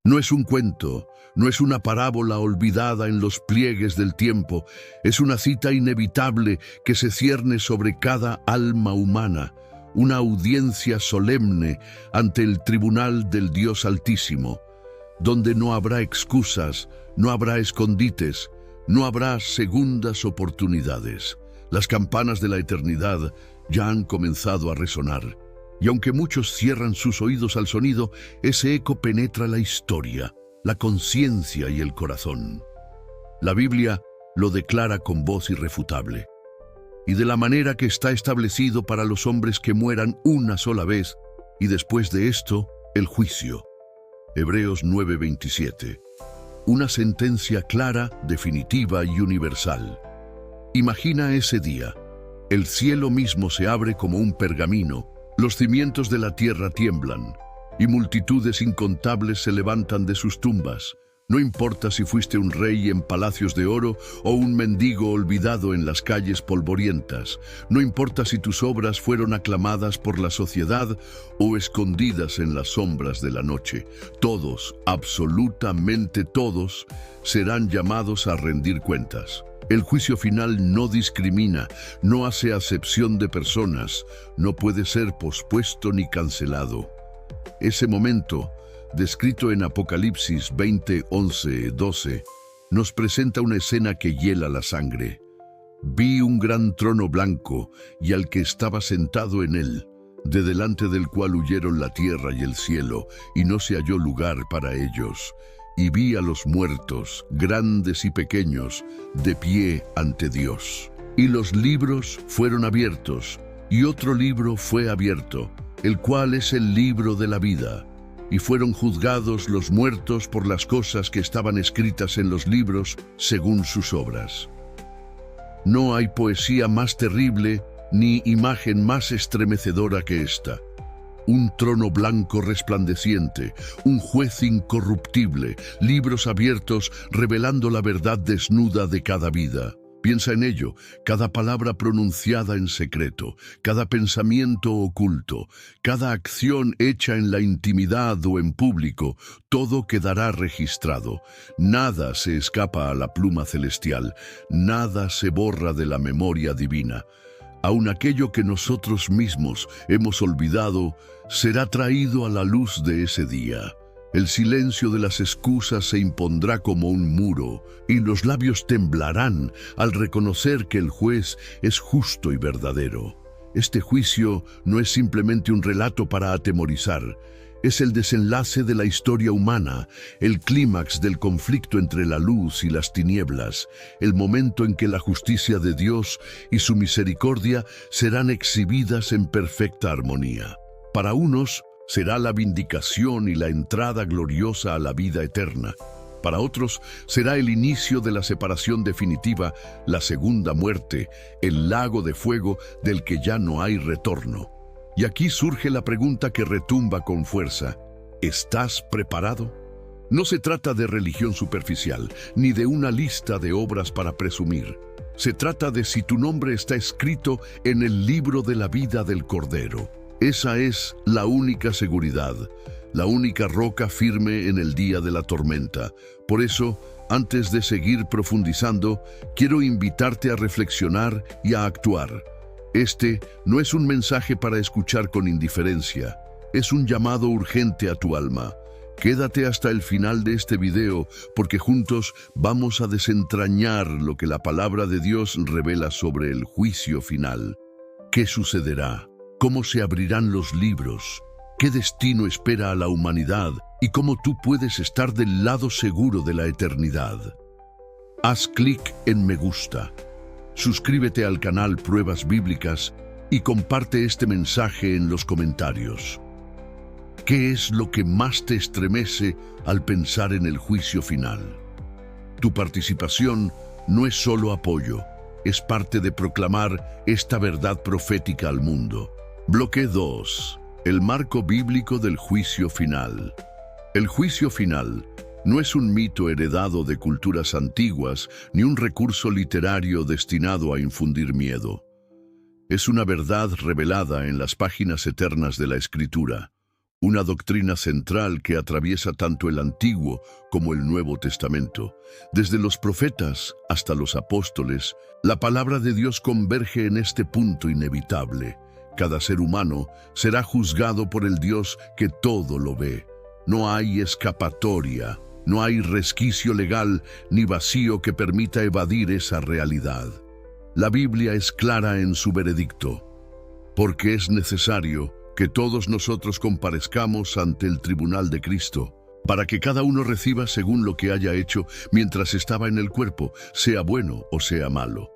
No es un cuento, no es una parábola olvidada en los pliegues del tiempo, es una cita inevitable que se cierne sobre cada alma humana, una audiencia solemne ante el tribunal del Dios Altísimo, donde no habrá excusas, no habrá escondites, no habrá segundas oportunidades. Las campanas de la eternidad ya han comenzado a resonar. Y aunque muchos cierran sus oídos al sonido, ese eco penetra la historia, la conciencia y el corazón. La Biblia lo declara con voz irrefutable. Y de la manera que está establecido para los hombres que mueran una sola vez, y después de esto, el juicio. Hebreos 9:27. Una sentencia clara, definitiva y universal. Imagina ese día. El cielo mismo se abre como un pergamino. Los cimientos de la tierra tiemblan, y multitudes incontables se levantan de sus tumbas. No importa si fuiste un rey en palacios de oro o un mendigo olvidado en las calles polvorientas. No importa si tus obras fueron aclamadas por la sociedad o escondidas en las sombras de la noche. Todos, absolutamente todos, serán llamados a rendir cuentas. El juicio final no discrimina, no hace acepción de personas, no puede ser pospuesto ni cancelado. Ese momento, descrito en Apocalipsis 20:11-12, nos presenta una escena que hiela la sangre. Vi un gran trono blanco y al que estaba sentado en él, de delante del cual huyeron la tierra y el cielo, y no se halló lugar para ellos. Y vi a los muertos, grandes y pequeños, de pie ante Dios. Y los libros fueron abiertos, y otro libro fue abierto, el cual es el libro de la vida. Y fueron juzgados los muertos por las cosas que estaban escritas en los libros según sus obras. No hay poesía más terrible ni imagen más estremecedora que esta. Un trono blanco resplandeciente, un juez incorruptible, libros abiertos revelando la verdad desnuda de cada vida. Piensa en ello, cada palabra pronunciada en secreto, cada pensamiento oculto, cada acción hecha en la intimidad o en público, todo quedará registrado. Nada se escapa a la pluma celestial, nada se borra de la memoria divina. Aun aquello que nosotros mismos hemos olvidado será traído a la luz de ese día. El silencio de las excusas se impondrá como un muro, y los labios temblarán al reconocer que el juez es justo y verdadero. Este juicio no es simplemente un relato para atemorizar, es el desenlace de la historia humana, el clímax del conflicto entre la luz y las tinieblas, el momento en que la justicia de Dios y su misericordia serán exhibidas en perfecta armonía. Para unos será la vindicación y la entrada gloriosa a la vida eterna. Para otros será el inicio de la separación definitiva, la segunda muerte, el lago de fuego del que ya no hay retorno. Y aquí surge la pregunta que retumba con fuerza: ¿estás preparado? No se trata de religión superficial, ni de una lista de obras para presumir. Se trata de si tu nombre está escrito en el libro de la vida del Cordero. Esa es la única seguridad, la única roca firme en el día de la tormenta. Por eso, antes de seguir profundizando, quiero invitarte a reflexionar y a actuar. Este no es un mensaje para escuchar con indiferencia, es un llamado urgente a tu alma. Quédate hasta el final de este video, porque juntos vamos a desentrañar lo que la palabra de Dios revela sobre el juicio final. ¿Qué sucederá? ¿Cómo se abrirán los libros? ¿Qué destino espera a la humanidad? ¿Y cómo tú puedes estar del lado seguro de la eternidad? Haz clic en me gusta. Suscríbete al canal Pruebas Bíblicas y comparte este mensaje en los comentarios. ¿Qué es lo que más te estremece al pensar en el juicio final? Tu participación no es solo apoyo, es parte de proclamar esta verdad profética al mundo. Bloque 2. El marco bíblico del juicio final. El juicio final no es un mito heredado de culturas antiguas ni un recurso literario destinado a infundir miedo. Es una verdad revelada en las páginas eternas de la Escritura, una doctrina central que atraviesa tanto el Antiguo como el Nuevo Testamento. Desde los profetas hasta los apóstoles, la palabra de Dios converge en este punto inevitable. Cada ser humano será juzgado por el Dios que todo lo ve. No hay escapatoria, no hay resquicio legal ni vacío que permita evadir esa realidad. La Biblia es clara en su veredicto, porque es necesario que todos nosotros comparezcamos ante el tribunal de Cristo, para que cada uno reciba según lo que haya hecho mientras estaba en el cuerpo, sea bueno o sea malo.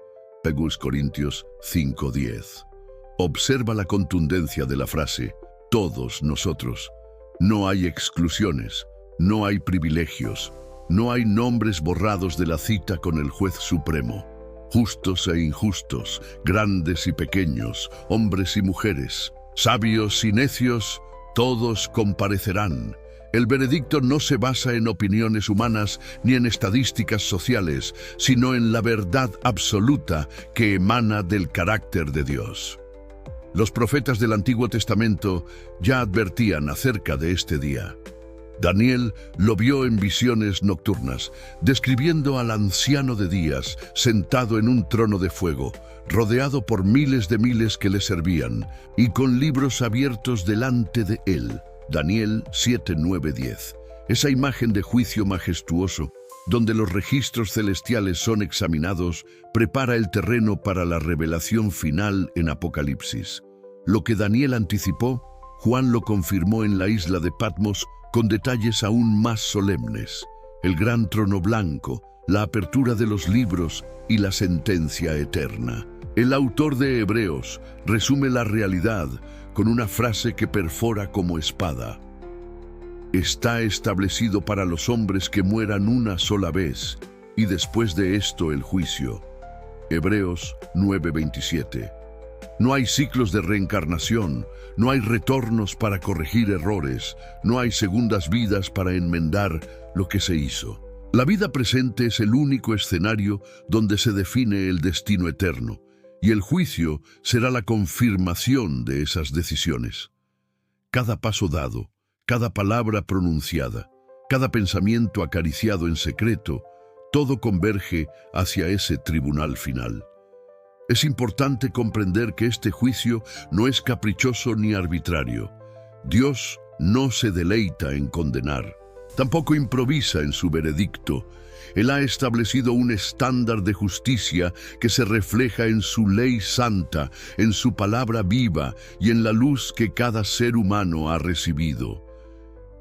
2 Corintios 5:10. Observa la contundencia de la frase, todos nosotros. No hay exclusiones, no hay privilegios, no hay nombres borrados de la cita con el juez supremo. Justos e injustos, grandes y pequeños, hombres y mujeres, sabios y necios, todos comparecerán. El veredicto no se basa en opiniones humanas ni en estadísticas sociales, sino en la verdad absoluta que emana del carácter de Dios. Los profetas del Antiguo Testamento ya advertían acerca de este día. Daniel lo vio en visiones nocturnas, describiendo al anciano de días sentado en un trono de fuego, rodeado por miles de miles que le servían, y con libros abiertos delante de él. Daniel 7, 9, 10. Esa imagen de juicio majestuoso, donde los registros celestiales son examinados, prepara el terreno para la revelación final en Apocalipsis. Lo que Daniel anticipó, Juan lo confirmó en la isla de Patmos con detalles aún más solemnes. El gran trono blanco, la apertura de los libros y la sentencia eterna. El autor de Hebreos resume la realidad con una frase que perfora como espada. Está establecido para los hombres que mueran una sola vez, y después de esto el juicio. Hebreos 9:27. No hay ciclos de reencarnación, no hay retornos para corregir errores, no hay segundas vidas para enmendar lo que se hizo. La vida presente es el único escenario donde se define el destino eterno, y el juicio será la confirmación de esas decisiones. Cada paso dado, cada palabra pronunciada, cada pensamiento acariciado en secreto, todo converge hacia ese tribunal final. Es importante comprender que este juicio no es caprichoso ni arbitrario. Dios no se deleita en condenar, tampoco improvisa en su veredicto. Él ha establecido un estándar de justicia que se refleja en su ley santa, en su palabra viva y en la luz que cada ser humano ha recibido.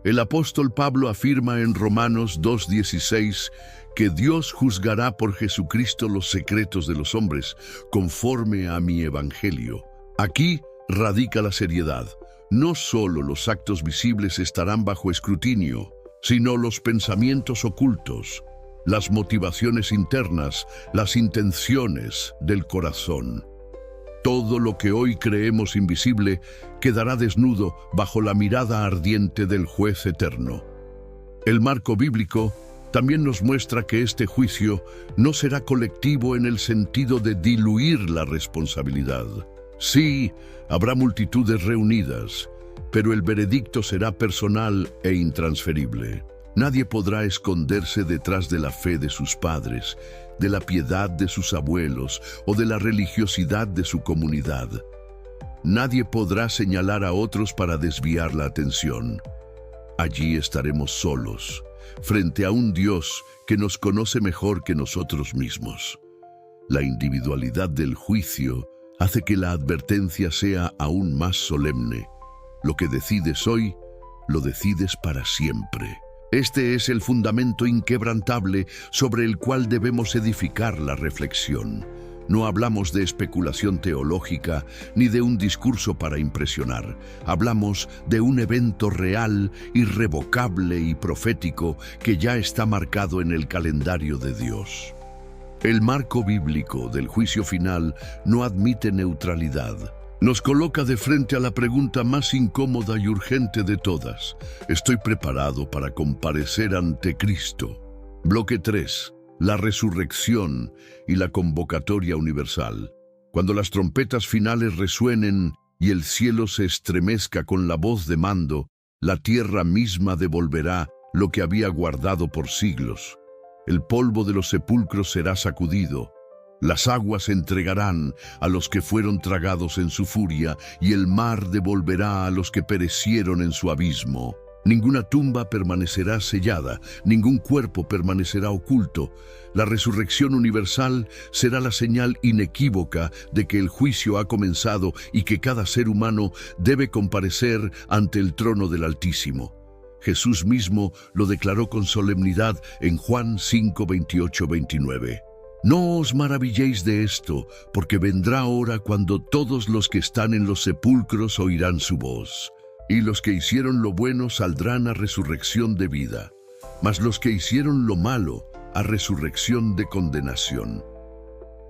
El apóstol Pablo afirma en Romanos 2:16 que Dios juzgará por Jesucristo los secretos de los hombres, conforme a mi evangelio. Aquí radica la seriedad. No solo los actos visibles estarán bajo escrutinio, sino los pensamientos ocultos, las motivaciones internas, las intenciones del corazón. Todo lo que hoy creemos invisible quedará desnudo bajo la mirada ardiente del juez eterno. El marco bíblico también nos muestra que este juicio no será colectivo en el sentido de diluir la responsabilidad. Sí, habrá multitudes reunidas, pero el veredicto será personal e intransferible. Nadie podrá esconderse detrás de la fe de sus padres, de la piedad de sus abuelos o de la religiosidad de su comunidad. Nadie podrá señalar a otros para desviar la atención. Allí estaremos solos, frente a un Dios que nos conoce mejor que nosotros mismos. La individualidad del juicio hace que la advertencia sea aún más solemne. Lo que decides hoy, lo decides para siempre. Este es el fundamento inquebrantable sobre el cual debemos edificar la reflexión. No hablamos de especulación teológica ni de un discurso para impresionar. Hablamos de un evento real, irrevocable y profético que ya está marcado en el calendario de Dios. El marco bíblico del juicio final no admite neutralidad. Nos coloca de frente a la pregunta más incómoda y urgente de todas. ¿Estoy preparado para comparecer ante Cristo? Bloque 3. La resurrección y la convocatoria universal. Cuando las trompetas finales resuenen y el cielo se estremezca con la voz de mando, La tierra misma devolverá lo que había guardado por siglos. El polvo de los sepulcros será sacudido. Las aguas entregarán a los que fueron tragados en su furia, y el mar devolverá a los que perecieron en su abismo. Ninguna tumba permanecerá sellada, ningún cuerpo permanecerá oculto. La resurrección universal será la señal inequívoca de que el juicio ha comenzado y que cada ser humano debe comparecer ante el trono del Altísimo. Jesús mismo lo declaró con solemnidad en Juan 5, 28-29. No os maravilléis de esto, porque vendrá hora cuando todos los que están en los sepulcros oirán su voz. Y los que hicieron lo bueno saldrán a resurrección de vida, mas los que hicieron lo malo a resurrección de condenación.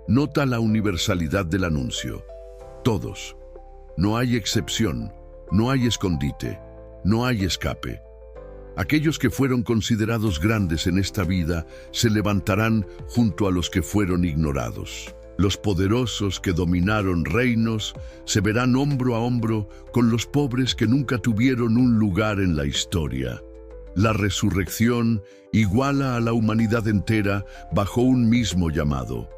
Nota la universalidad del anuncio. Todos. No hay excepción, no hay escondite, no hay escape. Aquellos que fueron considerados grandes en esta vida se levantarán junto a los que fueron ignorados. Los poderosos que dominaron reinos se verán hombro a hombro con los pobres que nunca tuvieron un lugar en la historia. La resurrección iguala a la humanidad entera bajo un mismo llamado: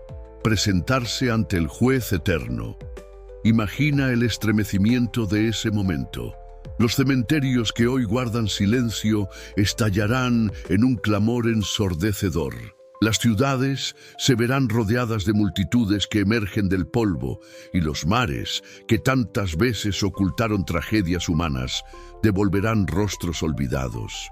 presentarse ante el juez eterno. Imagina el estremecimiento de ese momento. Los cementerios que hoy guardan silencio estallarán en un clamor ensordecedor. Las ciudades se verán rodeadas de multitudes que emergen del polvo, y los mares, que tantas veces ocultaron tragedias humanas, devolverán rostros olvidados.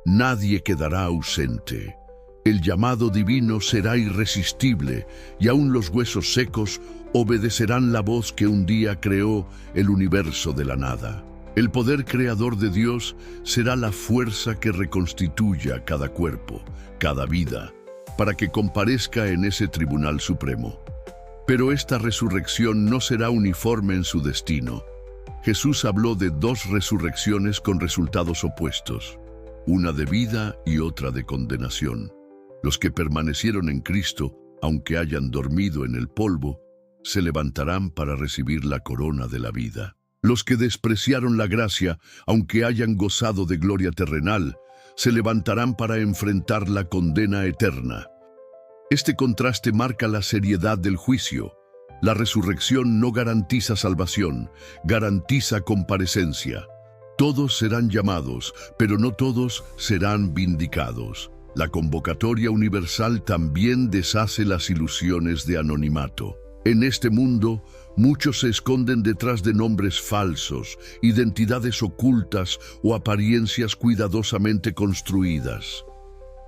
Nadie quedará ausente. El llamado divino será irresistible, y aún los huesos secos obedecerán la voz que un día creó el universo de la nada. El poder creador de Dios será la fuerza que reconstituya cada cuerpo, cada vida, para que comparezca en ese tribunal supremo. Pero esta resurrección no será uniforme en su destino. Jesús habló de dos resurrecciones con resultados opuestos, una de vida y otra de condenación. Los que permanecieron en Cristo, aunque hayan dormido en el polvo, se levantarán para recibir la corona de la vida. Los que despreciaron la gracia, aunque hayan gozado de gloria terrenal, se levantarán para enfrentar la condena eterna. Este contraste marca la seriedad del juicio. La resurrección no garantiza salvación, garantiza comparecencia. Todos serán llamados, pero no todos serán vindicados. La convocatoria universal también deshace las ilusiones de anonimato. En este mundo, muchos se esconden detrás de nombres falsos, identidades ocultas o apariencias cuidadosamente construidas.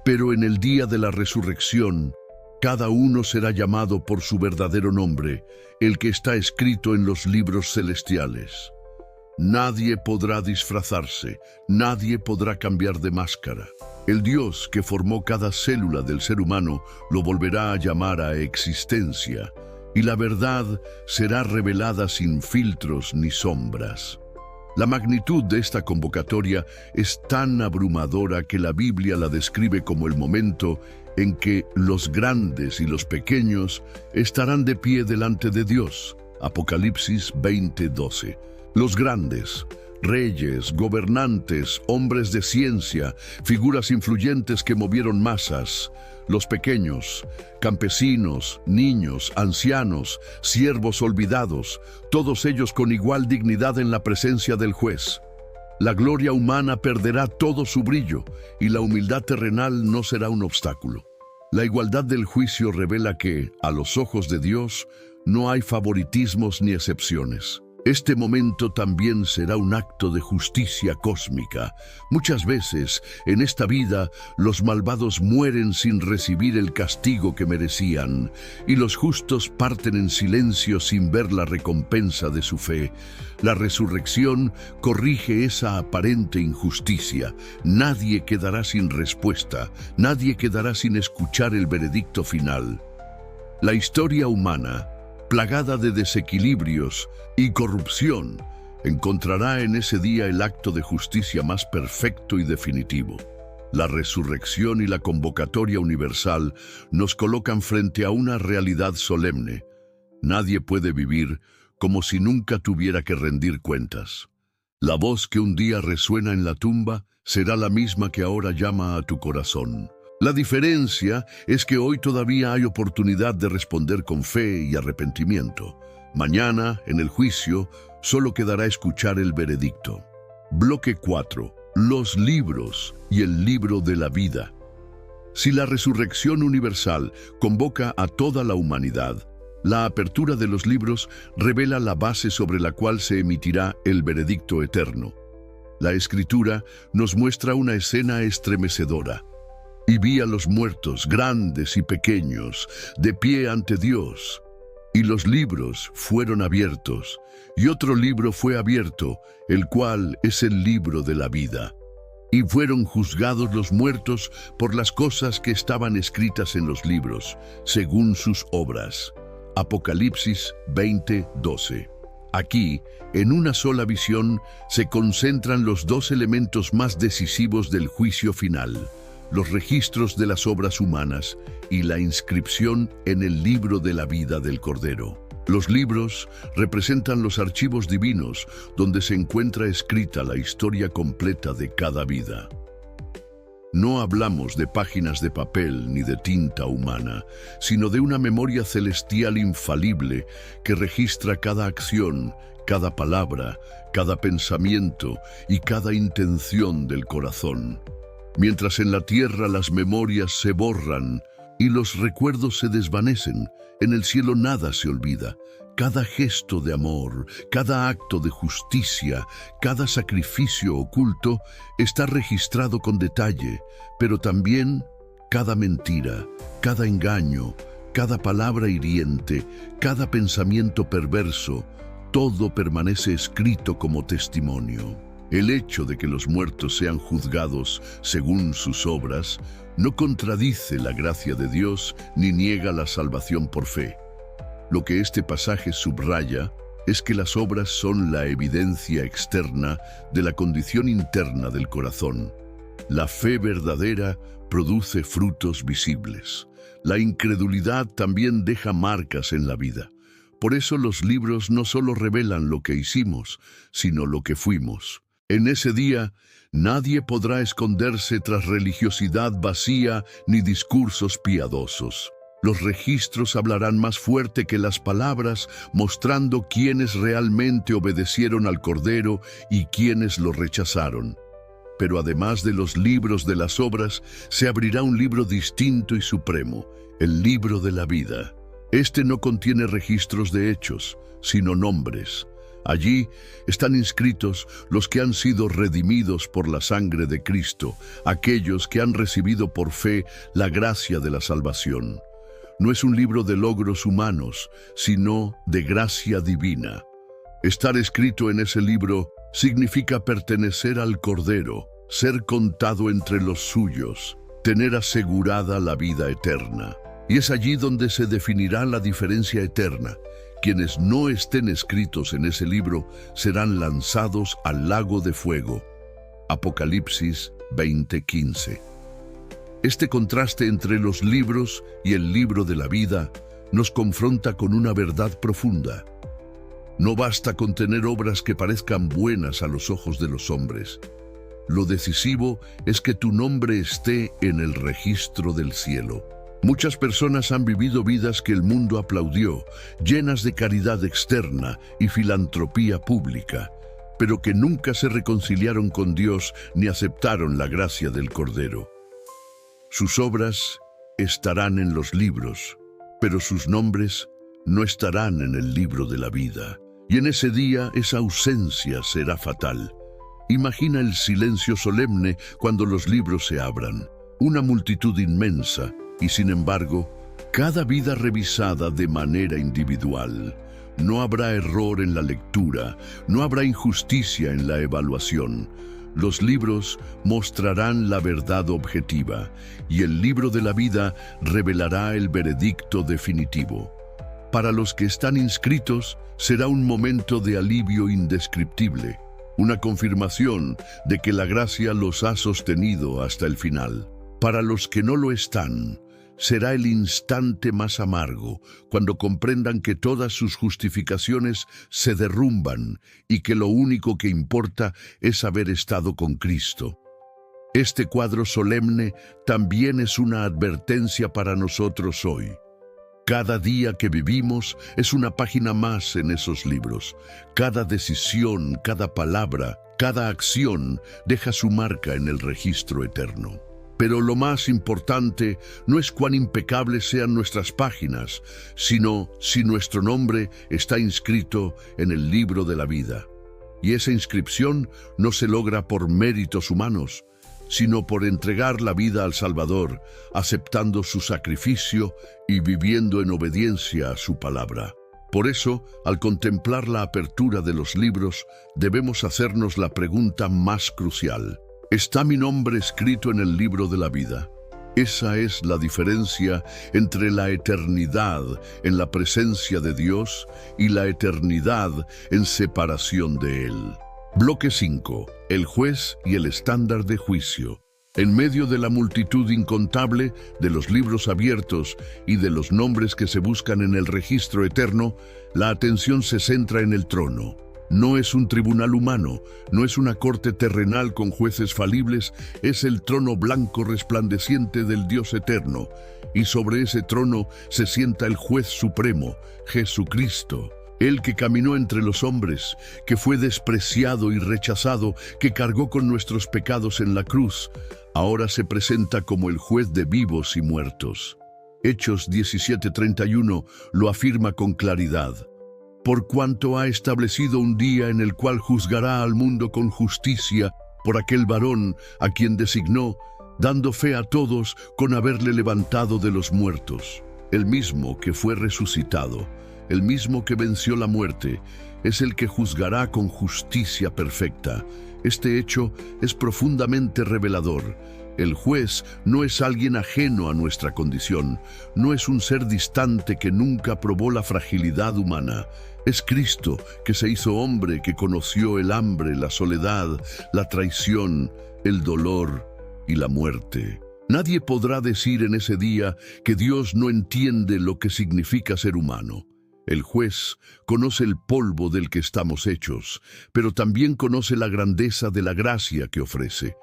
Pero en el día de la resurrección, cada uno será llamado por su verdadero nombre, el que está escrito en los libros celestiales. Nadie podrá disfrazarse, nadie podrá cambiar de máscara. El Dios que formó cada célula del ser humano lo volverá a llamar a existencia, y la verdad será revelada sin filtros ni sombras. La magnitud de esta convocatoria es tan abrumadora que la Biblia la describe como el momento en que los grandes y los pequeños estarán de pie delante de Dios. Apocalipsis 20:12. Los grandes, reyes, gobernantes, hombres de ciencia, figuras influyentes que movieron masas. Los pequeños, campesinos, niños, ancianos, siervos olvidados, todos ellos con igual dignidad en la presencia del juez. La gloria humana perderá todo su brillo y la humildad terrenal no será un obstáculo. La igualdad del juicio revela que, a los ojos de Dios, no hay favoritismos ni excepciones. Este momento también será un acto de justicia cósmica. Muchas veces, en esta vida, los malvados mueren sin recibir el castigo que merecían, y los justos parten en silencio sin ver la recompensa de su fe. La resurrección corrige esa aparente injusticia. Nadie quedará sin respuesta, nadie quedará sin escuchar el veredicto final. La historia humana, plagada de desequilibrios y corrupción, encontrará en ese día el acto de justicia más perfecto y definitivo. La resurrección y la convocatoria universal nos colocan frente a una realidad solemne. Nadie puede vivir como si nunca tuviera que rendir cuentas. La voz que un día resuena en la tumba será la misma que ahora llama a tu corazón. La diferencia es que hoy todavía hay oportunidad de responder con fe y arrepentimiento. Mañana, en el juicio, solo quedará escuchar el veredicto. Bloque 4. Los libros y el libro de la vida. Si la resurrección universal convoca a toda la humanidad, la apertura de los libros revela la base sobre la cual se emitirá el veredicto eterno. La Escritura nos muestra una escena estremecedora. Y vi a los muertos, grandes y pequeños, de pie ante Dios. Y los libros fueron abiertos, y otro libro fue abierto, el cual es el libro de la vida. Y fueron juzgados los muertos por las cosas que estaban escritas en los libros, según sus obras. Apocalipsis 20:12. Aquí, en una sola visión, se concentran los dos elementos más decisivos del juicio final: los registros de las obras humanas y la inscripción en el libro de la vida del Cordero. Los libros representan los archivos divinos donde se encuentra escrita la historia completa de cada vida. No hablamos de páginas de papel ni de tinta humana, sino de una memoria celestial infalible que registra cada acción, cada palabra, cada pensamiento y cada intención del corazón. Mientras en la tierra las memorias se borran y los recuerdos se desvanecen, en el cielo nada se olvida. Cada gesto de amor, cada acto de justicia, cada sacrificio oculto está registrado con detalle, pero también cada mentira, cada engaño, cada palabra hiriente, cada pensamiento perverso, todo permanece escrito como testimonio. El hecho de que los muertos sean juzgados según sus obras no contradice la gracia de Dios ni niega la salvación por fe. Lo que este pasaje subraya es que las obras son la evidencia externa de la condición interna del corazón. La fe verdadera produce frutos visibles. La incredulidad también deja marcas en la vida. Por eso los libros no solo revelan lo que hicimos, sino lo que fuimos. En ese día, nadie podrá esconderse tras religiosidad vacía ni discursos piadosos. Los registros hablarán más fuerte que las palabras, mostrando quiénes realmente obedecieron al Cordero y quiénes lo rechazaron. Pero además de los libros de las obras, se abrirá un libro distinto y supremo, el libro de la vida. Este no contiene registros de hechos, sino nombres. Allí están inscritos los que han sido redimidos por la sangre de Cristo, aquellos que han recibido por fe la gracia de la salvación. No es un libro de logros humanos, sino de gracia divina. Estar escrito en ese libro significa pertenecer al Cordero, ser contado entre los suyos, tener asegurada la vida eterna. Y es allí donde se definirá la diferencia eterna. Quienes no estén escritos en ese libro serán lanzados al lago de fuego. Apocalipsis 20:15. Este contraste entre los libros y el libro de la vida nos confronta con una verdad profunda. No basta con tener obras que parezcan buenas a los ojos de los hombres. Lo decisivo es que tu nombre esté en el registro del cielo. Muchas personas han vivido vidas que el mundo aplaudió, llenas de caridad externa y filantropía pública, pero que nunca se reconciliaron con Dios ni aceptaron la gracia del Cordero. Sus obras estarán en los libros, pero sus nombres no estarán en el libro de la vida. Y en ese día esa ausencia será fatal. Imagina el silencio solemne cuando los libros se abran. Una multitud inmensa, y sin embargo, cada vida revisada de manera individual. No habrá error en la lectura, no habrá injusticia en la evaluación. Los libros mostrarán la verdad objetiva, y el libro de la vida revelará el veredicto definitivo. Para los que están inscritos, será un momento de alivio indescriptible, una confirmación de que la gracia los ha sostenido hasta el final. Para los que no lo están, será el instante más amargo, cuando comprendan que todas sus justificaciones se derrumban y que lo único que importa es haber estado con Cristo. Este cuadro solemne también es una advertencia para nosotros hoy. Cada día que vivimos es una página más en esos libros. Cada decisión, cada palabra, cada acción deja su marca en el registro eterno. Pero lo más importante no es cuán impecables sean nuestras páginas, sino si nuestro nombre está inscrito en el libro de la vida. Y esa inscripción no se logra por méritos humanos, sino por entregar la vida al Salvador, aceptando su sacrificio y viviendo en obediencia a su palabra. Por eso, al contemplar la apertura de los libros, debemos hacernos la pregunta más crucial: ¿está mi nombre escrito en el libro de la vida? Esa es la diferencia entre la eternidad en la presencia de Dios y la eternidad en separación de Él. Bloque 5. El juez y el estándar de juicio. En medio de la multitud incontable de los libros abiertos y de los nombres que se buscan en el registro eterno, la atención se centra en el trono. No es un tribunal humano, no es una corte terrenal con jueces falibles, es el trono blanco resplandeciente del Dios eterno, y sobre ese trono se sienta el juez supremo, Jesucristo. Él que caminó entre los hombres, que fue despreciado y rechazado, que cargó con nuestros pecados en la cruz, ahora se presenta como el juez de vivos y muertos. Hechos 17:31 lo afirma con claridad. Por cuanto ha establecido un día en el cual juzgará al mundo con justicia por aquel varón a quien designó, dando fe a todos con haberle levantado de los muertos. El mismo que fue resucitado, el mismo que venció la muerte, es el que juzgará con justicia perfecta. Este hecho es profundamente revelador. El juez no es alguien ajeno a nuestra condición, no es un ser distante que nunca probó la fragilidad humana. Es Cristo, que se hizo hombre, que conoció el hambre, la soledad, la traición, el dolor y la muerte. Nadie podrá decir en ese día que Dios no entiende lo que significa ser humano. El juez conoce el polvo del que estamos hechos, pero también conoce la grandeza de la gracia que ofrece.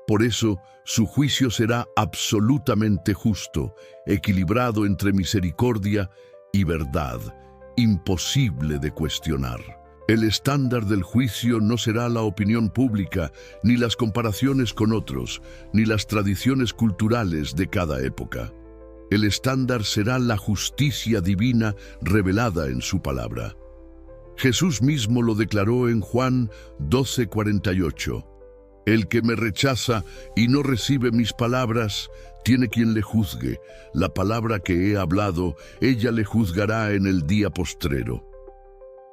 Por eso, su juicio será absolutamente justo, equilibrado entre misericordia y verdad, imposible de cuestionar. El estándar del juicio no será la opinión pública, ni las comparaciones con otros, ni las tradiciones culturales de cada época. El estándar será la justicia divina revelada en su palabra. Jesús mismo lo declaró en Juan 12:48. El que me rechaza y no recibe mis palabras, tiene quien le juzgue. La palabra que he hablado, ella le juzgará en el día postrero.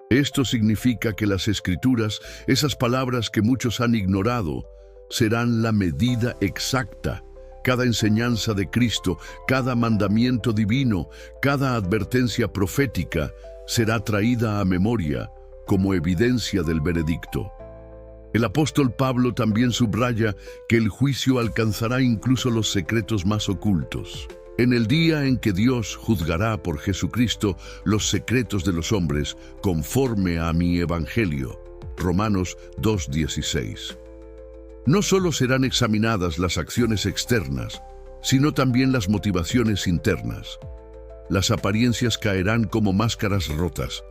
Esto significa que las Escrituras, esas palabras que muchos han ignorado, serán la medida exacta. Cada enseñanza de Cristo, cada mandamiento divino, cada advertencia profética será traída a memoria como evidencia del veredicto. El apóstol Pablo también subraya que el juicio alcanzará incluso los secretos más ocultos. En el día en que Dios juzgará por Jesucristo los secretos de los hombres conforme a mi evangelio. Romanos 2:16. No solo serán examinadas las acciones externas, sino también las motivaciones internas. Las apariencias caerán como máscaras rotas,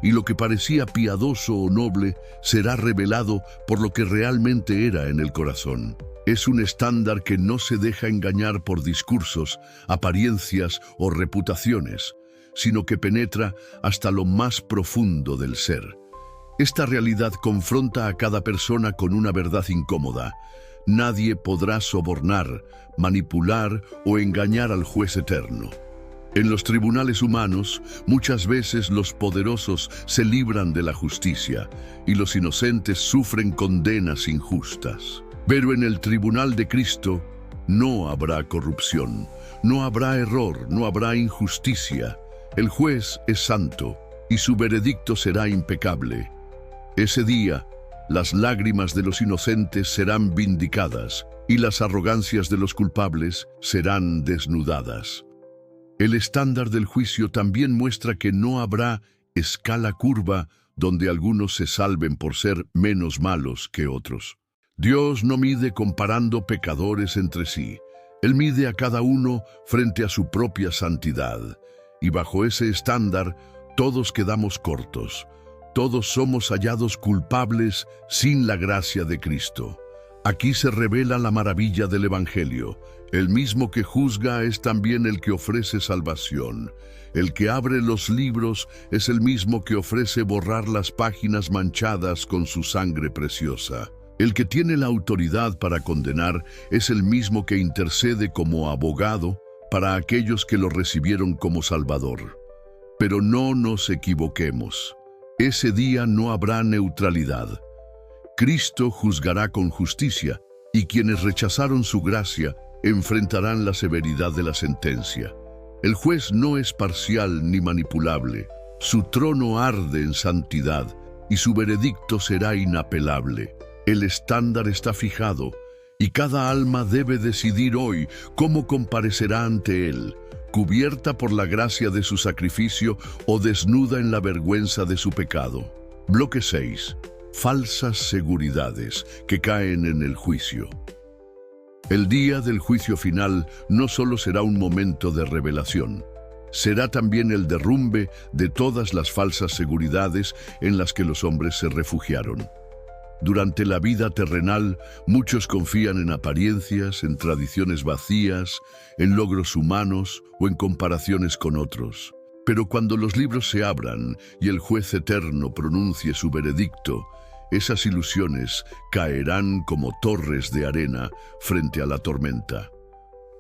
y lo que parecía piadoso o noble será revelado por lo que realmente era en el corazón. Es un estándar que no se deja engañar por discursos, apariencias o reputaciones, sino que penetra hasta lo más profundo del ser. Esta realidad confronta a cada persona con una verdad incómoda. Nadie podrá sobornar, manipular o engañar al juez eterno. En los tribunales humanos, muchas veces los poderosos se libran de la justicia y los inocentes sufren condenas injustas. Pero en el tribunal de Cristo no habrá corrupción, no habrá error, no habrá injusticia. El juez es santo y su veredicto será impecable. Ese día, las lágrimas de los inocentes serán vindicadas y las arrogancias de los culpables serán desnudadas. El estándar del juicio también muestra que no habrá escala curva donde algunos se salven por ser menos malos que otros. Dios no mide comparando pecadores entre sí. Él mide a cada uno frente a su propia santidad. Y bajo ese estándar, todos quedamos cortos. Todos somos hallados culpables sin la gracia de Cristo. Aquí se revela la maravilla del Evangelio. El mismo que juzga es también el que ofrece salvación. El que abre los libros es el mismo que ofrece borrar las páginas manchadas con su sangre preciosa. El que tiene la autoridad para condenar es el mismo que intercede como abogado para aquellos que lo recibieron como Salvador. Pero no nos equivoquemos. Ese día no habrá neutralidad. Cristo juzgará con justicia, y quienes rechazaron su gracia enfrentarán la severidad de la sentencia. El juez no es parcial ni manipulable. Su trono arde en santidad, y su veredicto será inapelable. El estándar está fijado, y cada alma debe decidir hoy cómo comparecerá ante él, cubierta por la gracia de su sacrificio o desnuda en la vergüenza de su pecado. Bloque 6. Falsas seguridades que caen en el juicio. El día del juicio final no solo será un momento de revelación, será también el derrumbe de todas las falsas seguridades en las que los hombres se refugiaron. Durante la vida terrenal, muchos confían en apariencias, en tradiciones vacías, en logros humanos o en comparaciones con otros. Pero cuando los libros se abran y el juez eterno pronuncie su veredicto, esas ilusiones caerán como torres de arena frente a la tormenta.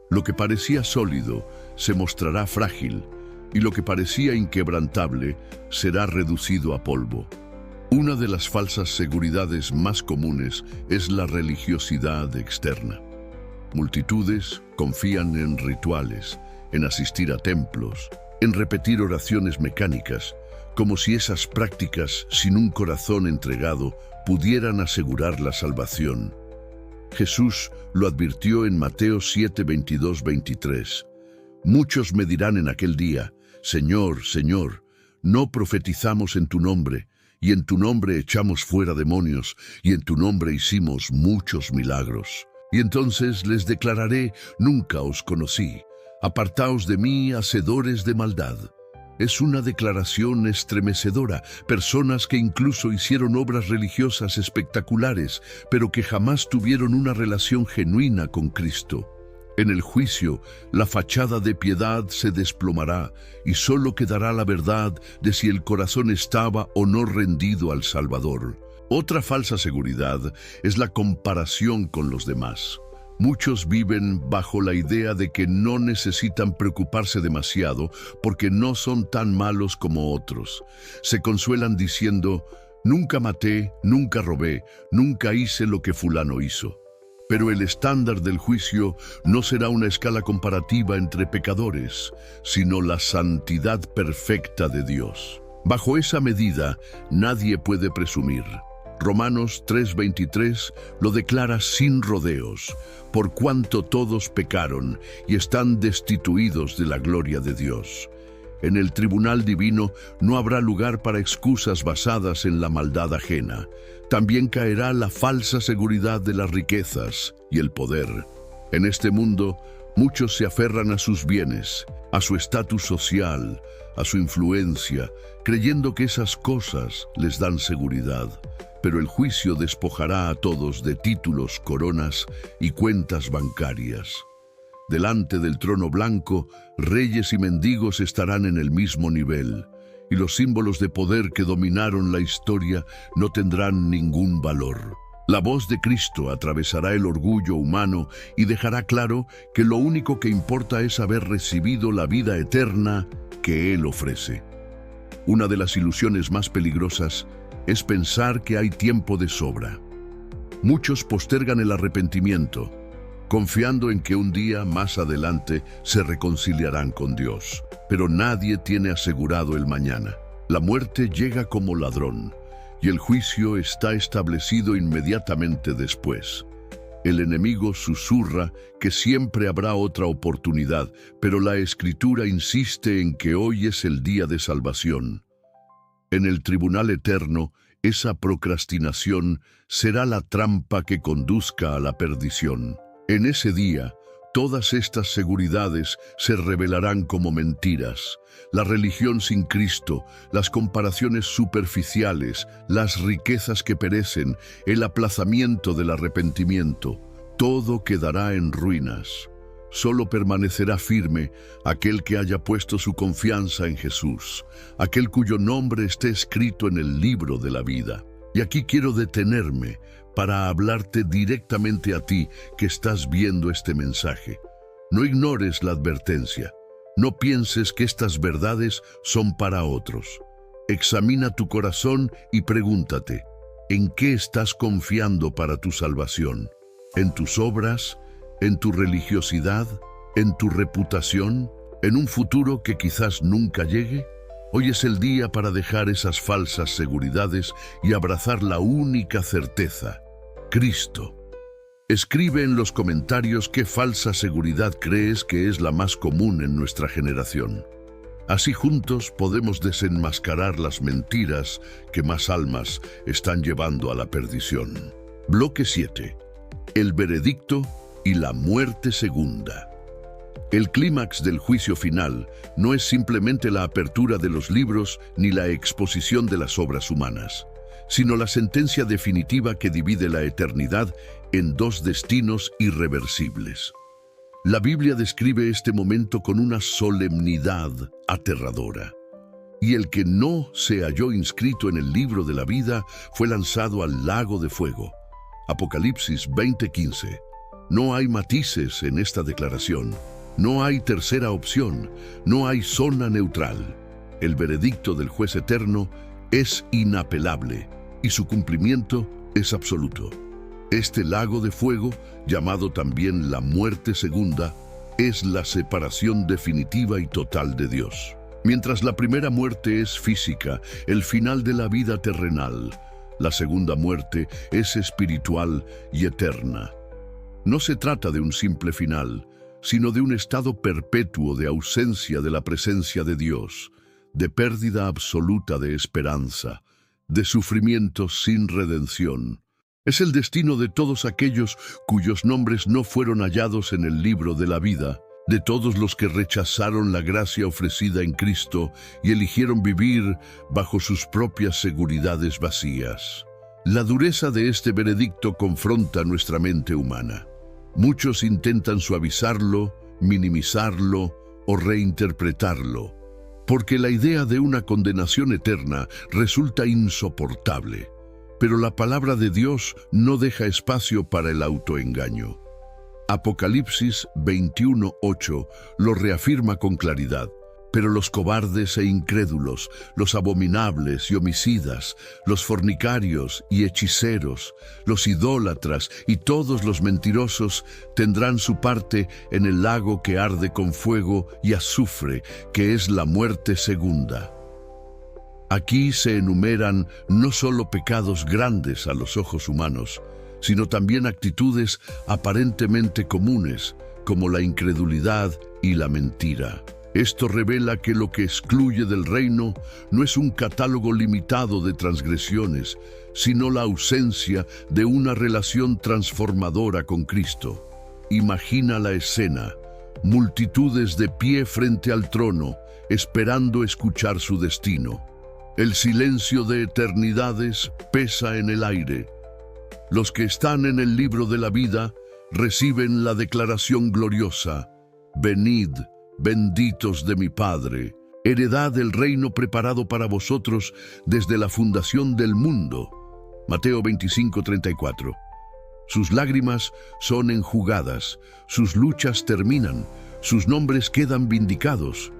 Lo que parecía sólido se mostrará frágil, y lo que parecía inquebrantable será reducido a polvo. Una de las falsas seguridades más comunes es la religiosidad externa. Multitudes confían en rituales, en asistir a templos, en repetir oraciones mecánicas, como si esas prácticas, sin un corazón entregado, pudieran asegurar la salvación. Jesús lo advirtió en Mateo 7, 22, 23. Muchos me dirán en aquel día: Señor, Señor, ¿no profetizamos en tu nombre, y en tu nombre echamos fuera demonios, y en tu nombre hicimos muchos milagros? Y entonces les declararé: nunca os conocí. Apartaos de mí, hacedores de maldad. Es una declaración estremecedora. Personas que incluso hicieron obras religiosas espectaculares, pero que jamás tuvieron una relación genuina con Cristo. En el juicio, la fachada de piedad se desplomará y solo quedará la verdad de si el corazón estaba o no rendido al Salvador. Otra falsa seguridad es la comparación con los demás. Muchos viven bajo la idea de que no necesitan preocuparse demasiado porque no son tan malos como otros. Se consuelan diciendo: nunca maté, nunca robé, nunca hice lo que fulano hizo. Pero el estándar del juicio no será una escala comparativa entre pecadores, sino la santidad perfecta de Dios. Bajo esa medida, nadie puede presumir. Romanos 3:23 lo declara sin rodeos, por cuanto todos pecaron y están destituidos de la gloria de Dios. En el tribunal divino no habrá lugar para excusas basadas en la maldad ajena. También caerá la falsa seguridad de las riquezas y el poder. En este mundo, muchos se aferran a sus bienes, a su estatus social, a su influencia, creyendo que esas cosas les dan seguridad. Pero el juicio despojará a todos de títulos, coronas y cuentas bancarias. Delante del trono blanco, reyes y mendigos estarán en el mismo nivel, y los símbolos de poder que dominaron la historia no tendrán ningún valor. La voz de Cristo atravesará el orgullo humano y dejará claro que lo único que importa es haber recibido la vida eterna que Él ofrece. Una de las ilusiones más peligrosas es pensar que hay tiempo de sobra. Muchos postergan el arrepentimiento, confiando en que un día más adelante se reconciliarán con Dios. Pero nadie tiene asegurado el mañana. La muerte llega como ladrón, y el juicio está establecido inmediatamente después. El enemigo susurra que siempre habrá otra oportunidad, pero la Escritura insiste en que hoy es el día de salvación. En el tribunal eterno, esa procrastinación será la trampa que conduzca a la perdición. En ese día, todas estas seguridades se revelarán como mentiras. La religión sin Cristo, las comparaciones superficiales, las riquezas que perecen, el aplazamiento del arrepentimiento, todo quedará en ruinas. Solo permanecerá firme aquel que haya puesto su confianza en Jesús, aquel cuyo nombre esté escrito en el libro de la vida. Y aquí quiero detenerme para hablarte directamente a ti que estás viendo este mensaje. No ignores la advertencia. No pienses que estas verdades son para otros. Examina tu corazón y pregúntate, ¿en qué estás confiando para tu salvación? ¿En tus obras? ¿En tu religiosidad? ¿En tu reputación? ¿En un futuro que quizás nunca llegue? Hoy es el día para dejar esas falsas seguridades y abrazar la única certeza, Cristo. Escribe en los comentarios qué falsa seguridad crees que es la más común en nuestra generación. Así juntos podemos desenmascarar las mentiras que más almas están llevando a la perdición. Bloque 7. El veredicto y la muerte segunda. El clímax del juicio final no es simplemente la apertura de los libros ni la exposición de las obras humanas, sino la sentencia definitiva que divide la eternidad en dos destinos irreversibles. La Biblia describe este momento con una solemnidad aterradora. Y el que no se halló inscrito en el libro de la vida fue lanzado al lago de fuego. Apocalipsis 20:15. No hay matices en esta declaración. No hay tercera opción. No hay zona neutral. El veredicto del juez eterno es inapelable y su cumplimiento es absoluto. Este lago de fuego, llamado también la muerte segunda, es la separación definitiva y total de Dios. Mientras la primera muerte es física, el final de la vida terrenal, la segunda muerte es espiritual y eterna. No se trata de un simple final, sino de un estado perpetuo de ausencia de la presencia de Dios, de pérdida absoluta de esperanza, de sufrimiento sin redención. Es el destino de todos aquellos cuyos nombres no fueron hallados en el libro de la vida, de todos los que rechazaron la gracia ofrecida en Cristo y eligieron vivir bajo sus propias seguridades vacías. La dureza de este veredicto confronta nuestra mente humana. Muchos intentan suavizarlo, minimizarlo o reinterpretarlo, porque la idea de una condenación eterna resulta insoportable. Pero la palabra de Dios no deja espacio para el autoengaño. Apocalipsis 21:8 lo reafirma con claridad. Pero los cobardes e incrédulos, los abominables y homicidas, los fornicarios y hechiceros, los idólatras y todos los mentirosos tendrán su parte en el lago que arde con fuego y azufre, que es la muerte segunda. Aquí se enumeran no solo pecados grandes a los ojos humanos, sino también actitudes aparentemente comunes, como la incredulidad y la mentira. Esto revela que lo que excluye del reino no es un catálogo limitado de transgresiones, sino la ausencia de una relación transformadora con Cristo. Imagina la escena: multitudes de pie frente al trono, esperando escuchar su destino. El silencio de eternidades pesa en el aire. Los que están en el libro de la vida reciben la declaración gloriosa: venid, benditos de mi Padre, heredad del reino preparado para vosotros desde la fundación del mundo. Mateo 25:34. Sus lágrimas son enjugadas, sus luchas terminan, sus nombres quedan vindicados.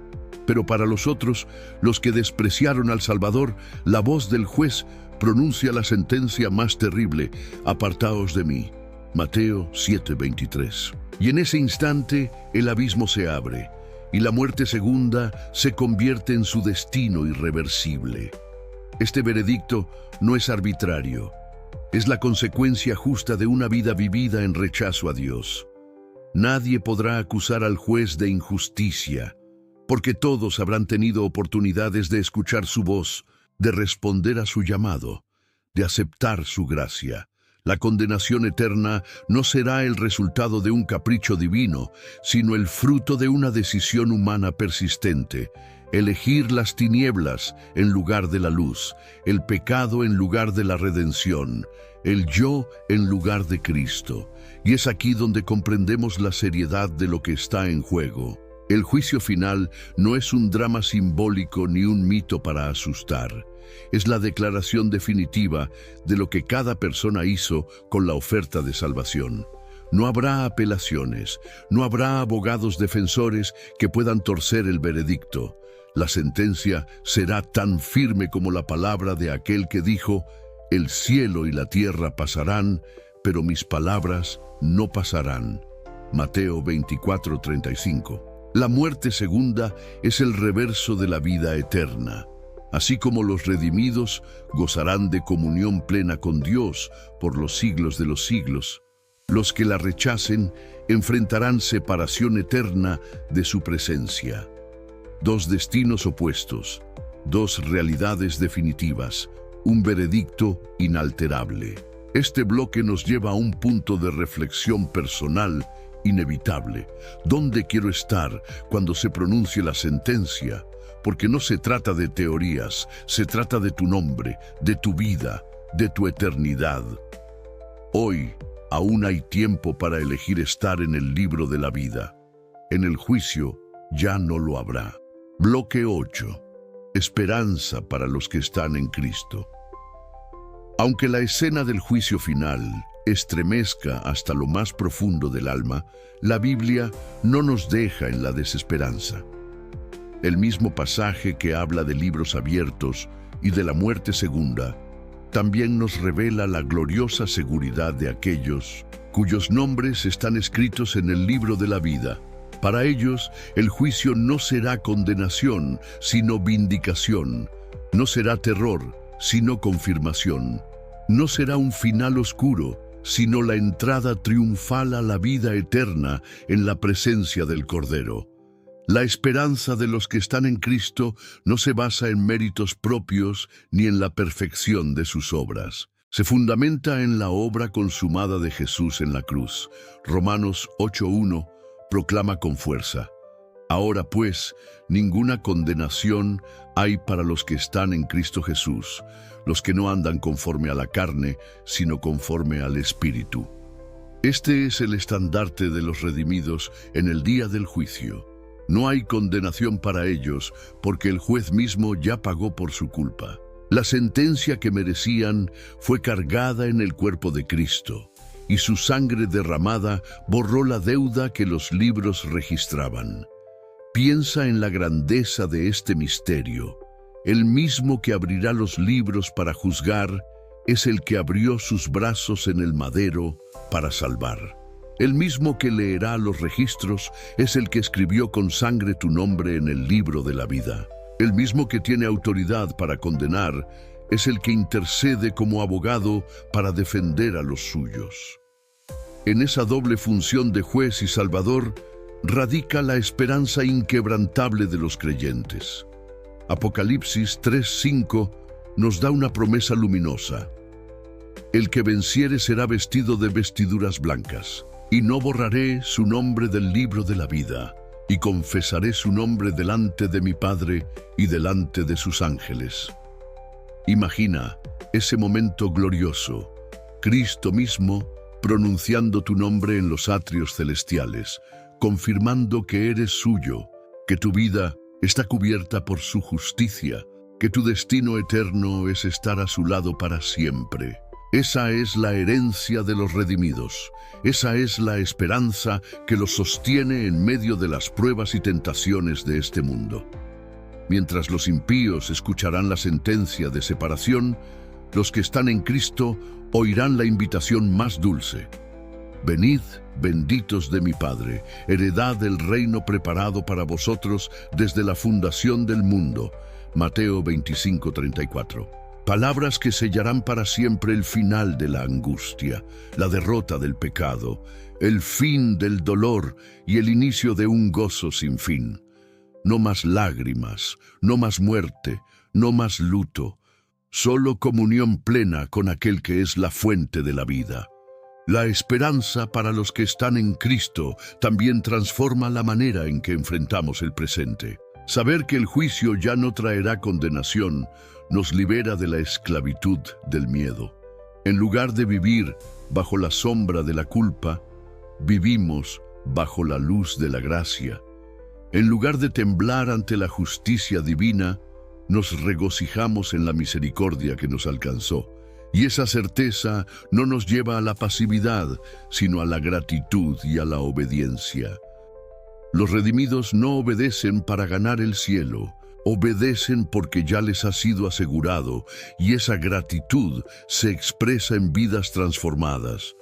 Pero para los otros, los que despreciaron al Salvador, la voz del juez pronuncia la sentencia más terrible: apartaos de mí. Mateo 7:23. Y en ese instante el abismo se abre, y la muerte segunda se convierte en su destino irreversible. Este veredicto no es arbitrario, Es la consecuencia justa de una vida vivida en rechazo a Dios. Nadie podrá acusar al juez de injusticia, porque todos habrán tenido oportunidades de escuchar su voz, de responder a su llamado, de aceptar su gracia. La condenación eterna no será el resultado de un capricho divino, sino el fruto de una decisión humana persistente. Elegir las tinieblas en lugar de la luz, el pecado en lugar de la redención, el yo en lugar de Cristo. Y es aquí donde comprendemos la seriedad de lo que está en juego. El juicio final no es un drama simbólico ni un mito para asustar. Es la declaración definitiva de lo que cada persona hizo con la oferta de salvación. No habrá apelaciones, no habrá abogados defensores que puedan torcer el veredicto. La sentencia será tan firme como la palabra de aquel que dijo: «El cielo y la tierra pasarán, pero mis palabras no pasarán». Mateo 24:35. La muerte segunda es el reverso de la vida eterna. Así como los redimidos gozarán de comunión plena con Dios por los siglos de los siglos, los que la rechacen enfrentarán separación eterna de su presencia. Dos destinos opuestos, dos realidades definitivas, un veredicto inalterable. Este bloque nos lleva a un punto de reflexión personal inevitable. ¿Dónde quiero estar cuando se pronuncie la sentencia? Porque no se trata de teorías, se trata de tu nombre, de tu vida, de tu eternidad. Hoy aún hay tiempo para elegir estar en el libro de la vida. En el juicio ya no lo habrá. Bloque 8. Esperanza para los que están en Cristo. Aunque la escena del juicio final estremezca hasta lo más profundo del alma, la Biblia no nos deja en la desesperanza. El mismo pasaje que habla de libros abiertos y de la muerte segunda, también nos revela la gloriosa seguridad de aquellos cuyos nombres están escritos en el libro de la vida. Para ellos, el juicio no será condenación, sino vindicación. No será terror, sino confirmación. No será un final oscuro, sino la entrada triunfal a la vida eterna en la presencia del Cordero. La esperanza de los que están en Cristo no se basa en méritos propios ni en la perfección de sus obras. Se fundamenta en la obra consumada de Jesús en la cruz. Romanos 8:1 proclama con fuerza: Ahora pues, ninguna condenación hay para los que están en Cristo Jesús, los que no andan conforme a la carne, sino conforme al Espíritu. Este es el estandarte de los redimidos en el día del juicio. No hay condenación para ellos, porque el juez mismo ya pagó por su culpa. La sentencia que merecían fue cargada en el cuerpo de Cristo, y su sangre derramada borró la deuda que los libros registraban. Piensa en la grandeza de este misterio. El mismo que abrirá los libros para juzgar es el que abrió sus brazos en el madero para salvar. El mismo que leerá los registros es el que escribió con sangre tu nombre en el libro de la vida. El mismo que tiene autoridad para condenar es el que intercede como abogado para defender a los suyos. En esa doble función de juez y salvador radica la esperanza inquebrantable de los creyentes. Apocalipsis 3:5 nos da una promesa luminosa. El que venciere será vestido de vestiduras blancas. Y no borraré su nombre del libro de la vida, y confesaré su nombre delante de mi Padre y delante de sus ángeles. Imagina ese momento glorioso, Cristo mismo pronunciando tu nombre en los atrios celestiales, confirmando que eres suyo, que tu vida está cubierta por su justicia, que tu destino eterno es estar a su lado para siempre. Esa es la herencia de los redimidos. Esa es la esperanza que los sostiene en medio de las pruebas y tentaciones de este mundo. Mientras los impíos escucharán la sentencia de separación, los que están en Cristo oirán la invitación más dulce. Venid, benditos de mi Padre, heredad del reino preparado para vosotros desde la fundación del mundo. Mateo 25:34. Palabras que sellarán para siempre el final de la angustia, la derrota del pecado, el fin del dolor y el inicio de un gozo sin fin. No más lágrimas, no más muerte, no más luto, solo comunión plena con aquel que es la fuente de la vida. La esperanza para los que están en Cristo también transforma la manera en que enfrentamos el presente. Saber que el juicio ya no traerá condenación nos libera de la esclavitud del miedo. En lugar de vivir bajo la sombra de la culpa, vivimos bajo la luz de la gracia. En lugar de temblar ante la justicia divina, nos regocijamos en la misericordia que nos alcanzó. Y esa certeza no nos lleva a la pasividad, sino a la gratitud y a la obediencia. Los redimidos no obedecen para ganar el cielo, obedecen porque ya les ha sido asegurado, y esa gratitud se expresa en vidas transformadas.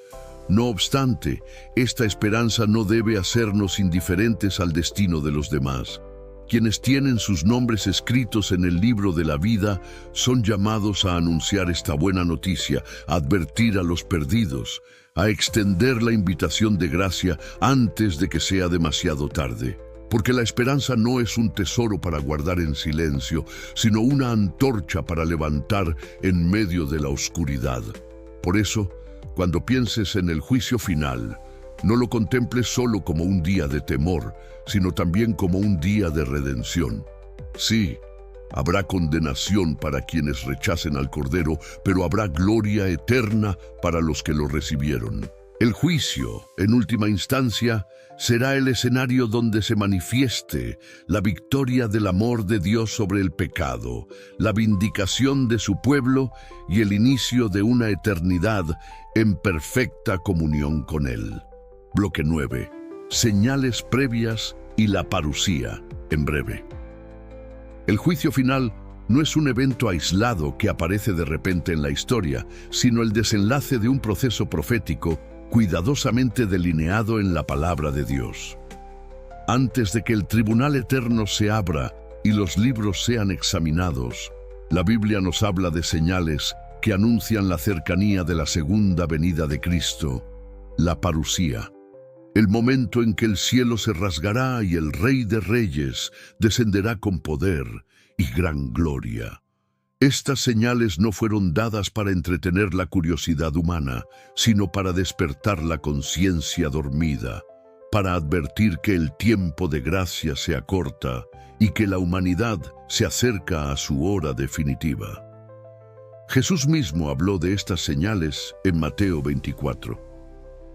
No obstante, esta esperanza no debe hacernos indiferentes al destino de los demás. Quienes tienen sus nombres escritos en el libro de la vida son llamados a anunciar esta buena noticia, a advertir a los perdidos, a extender la invitación de gracia antes de que sea demasiado tarde. Porque la esperanza no es un tesoro para guardar en silencio, sino una antorcha para levantar en medio de la oscuridad. Por eso, cuando pienses en el juicio final, no lo contemples solo como un día de temor, sino también como un día de redención. Sí, habrá condenación para quienes rechacen al Cordero, pero habrá gloria eterna para los que lo recibieron. El juicio, en última instancia, será el escenario donde se manifieste la victoria del amor de Dios sobre el pecado, la vindicación de su pueblo y el inicio de una eternidad en perfecta comunión con Él. Bloque 9. Señales previas y la parusía, en breve. El juicio final no es un evento aislado que aparece de repente en la historia, sino el desenlace de un proceso profético cuidadosamente delineado en la palabra de Dios. Antes de que el tribunal eterno se abra y los libros sean examinados, la Biblia nos habla de señales que anuncian la cercanía de la segunda venida de Cristo, la parusía. El momento en que el cielo se rasgará y el Rey de Reyes descenderá con poder y gran gloria. Estas señales no fueron dadas para entretener la curiosidad humana, sino para despertar la conciencia dormida, para advertir que el tiempo de gracia se acorta y que la humanidad se acerca a su hora definitiva. Jesús mismo habló de estas señales en Mateo 24.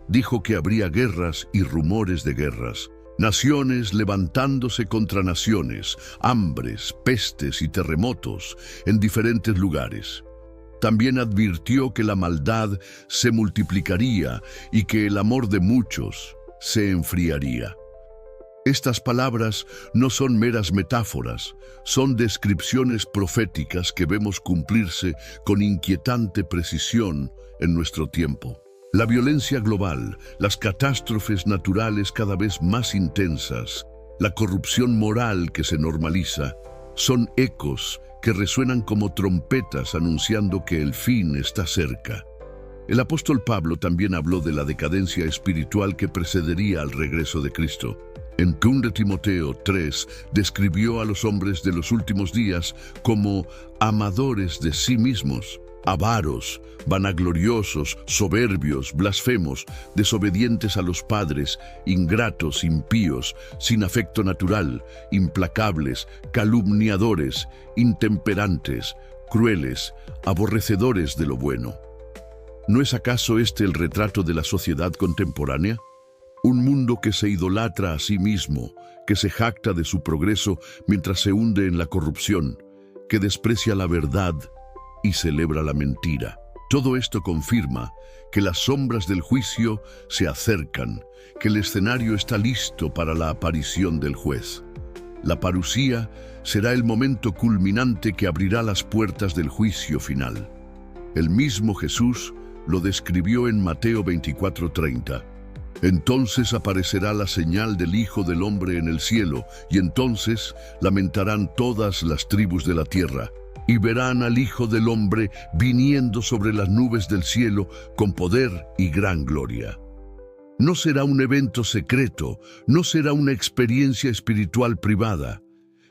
Dijo que habría guerras y rumores de guerras, naciones levantándose contra naciones, hambres, pestes y terremotos en diferentes lugares. También advirtió que la maldad se multiplicaría y que el amor de muchos se enfriaría. Estas palabras no son meras metáforas, son descripciones proféticas que vemos cumplirse con inquietante precisión en nuestro tiempo. La violencia global, las catástrofes naturales cada vez más intensas, la corrupción moral que se normaliza, son ecos que resuenan como trompetas anunciando que el fin está cerca. El apóstol Pablo también habló de la decadencia espiritual que precedería al regreso de Cristo. En 2 Timoteo 3 describió a los hombres de los últimos días como amadores de sí mismos, avaros, vanagloriosos, soberbios, blasfemos, desobedientes a los padres, ingratos, impíos, sin afecto natural, implacables, calumniadores, intemperantes, crueles, aborrecedores de lo bueno. ¿No es acaso este el retrato de la sociedad contemporánea? Un mundo que se idolatra a sí mismo, que se jacta de su progreso mientras se hunde en la corrupción, que desprecia la verdad y celebra la mentira. Todo esto confirma que las sombras del juicio se acercan, que el escenario está listo para la aparición del juez. La parusía será el momento culminante que abrirá las puertas del juicio final. El mismo Jesús lo describió en Mateo 24:30. Entonces aparecerá la señal del Hijo del Hombre en el cielo, y entonces lamentarán todas las tribus de la tierra. y verán al Hijo del Hombre viniendo sobre las nubes del cielo con poder y gran gloria. No será un evento secreto, no será una experiencia espiritual privada.